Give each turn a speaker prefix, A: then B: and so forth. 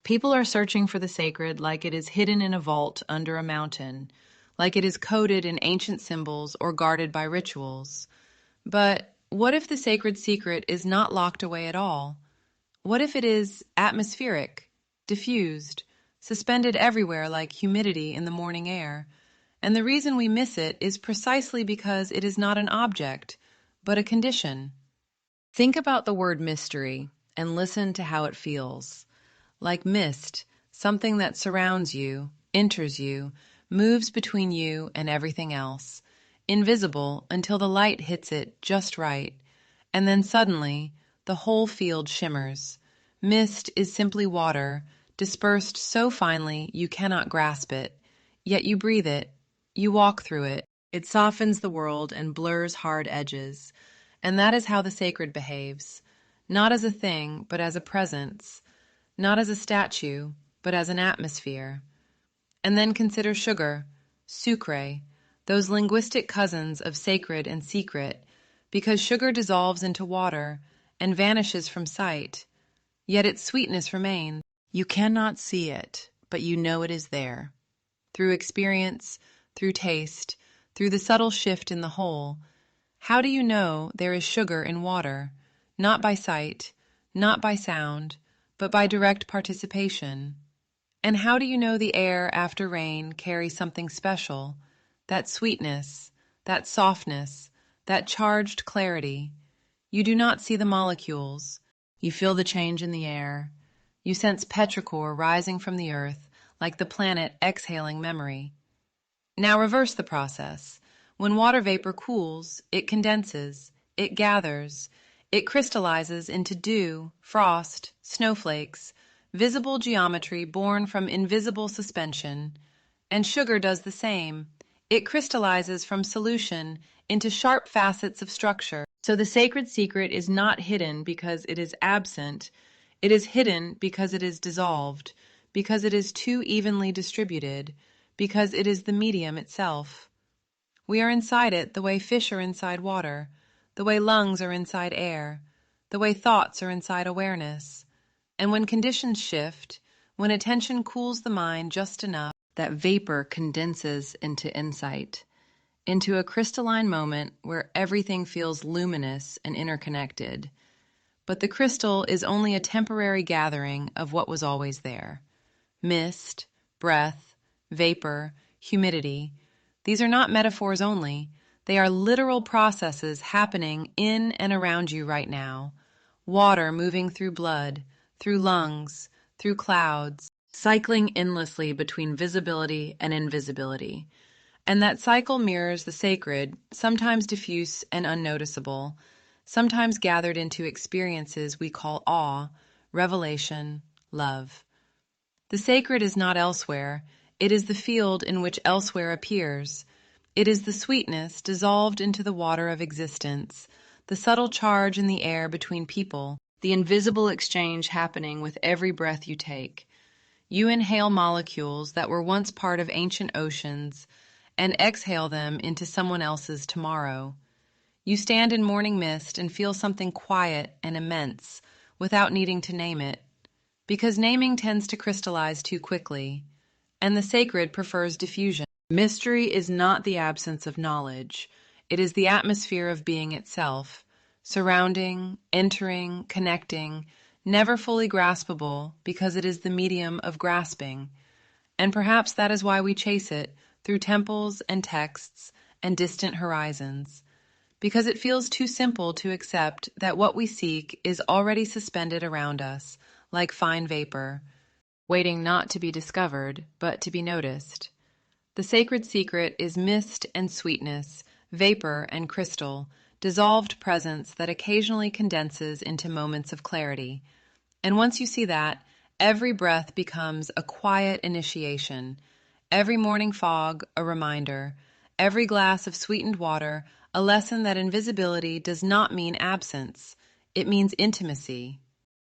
A: People are searching for the sacred like it is hidden in a vault under a mountain, like it is coded in ancient symbols or guarded by rituals. But what if the sacred secret is not locked away at all? What if it is atmospheric, diffused, suspended everywhere like humidity in the morning air? And the reason we miss it is precisely because it is not an object, but a condition. Think about the word mystery and listen to how it feels. Like mist, something that surrounds you, enters you, moves between you and everything else, invisible until the light hits it just right, and then suddenly the whole field shimmers. Mist is simply water, dispersed so finely you cannot grasp it, yet you breathe it, you walk through it. It softens the world and blurs hard edges. And that is how the sacred behaves, not as a thing, but as a presence, not as a statue, but as an atmosphere. And then consider sugar, sucre, those linguistic cousins of sacred and secret, because sugar dissolves into water and vanishes from sight, yet its sweetness remains. You cannot see it, but you know it is there. Through experience, through taste, through the subtle shift in the whole. How do you know there is sugar in water? Not by sight, not by sound, but by direct participation. And how do you know the air after rain carries something special? That sweetness, that softness, that charged clarity. You do not see the molecules. You feel the change in the air. You sense petrichor rising from the earth, like the planet exhaling memory. Now reverse the process. When water vapor cools, it condenses, it gathers, it crystallizes into dew, frost, snowflakes, visible geometry born from invisible suspension. And sugar does the same. It crystallizes from solution into sharp facets of structure. So the sacred secret is not hidden because it is absent. It is hidden because it is dissolved, because it is too evenly distributed, because it is the medium itself. We are inside it the way fish are inside water, the way lungs are inside air, the way thoughts are inside awareness. And when conditions shift, when attention cools the mind just enough, that vapor condenses into insight, into a crystalline moment where everything feels luminous and interconnected. But the crystal is only a temporary gathering of what was always there. Mist, breath, vapor, humidity. These are not metaphors only. They are literal processes happening in and around you right now. Water moving through blood, through lungs, through clouds, cycling endlessly between visibility and invisibility. And that cycle mirrors the sacred, sometimes diffuse and unnoticeable, sometimes gathered into experiences we call awe, revelation, love. The sacred is not elsewhere. It is the field in which elsewhere appears. It is the sweetness dissolved into the water of existence, the subtle charge in the air between people, the invisible exchange happening with every breath you take. You inhale molecules that were once part of ancient oceans and exhale them into someone else's tomorrow. You stand in morning mist and feel something quiet and immense without needing to name it, because naming tends to crystallize too quickly, and the sacred prefers diffusion. Mystery is not the absence of knowledge. It is the atmosphere of being itself, surrounding, entering, connecting, never fully graspable because it is the medium of grasping. And perhaps that is why we chase it through temples and texts and distant horizons, because it feels too simple to accept that what we seek is already suspended around us, like fine vapor, waiting not to be discovered, but to be noticed. The sacred secret is mist and sweetness, vapor and crystal, dissolved presence that occasionally condenses into moments of clarity. And once you see that, every breath becomes a quiet initiation, every morning fog a reminder, every glass of sweetened water a lesson that invisibility does not mean absence, it means intimacy.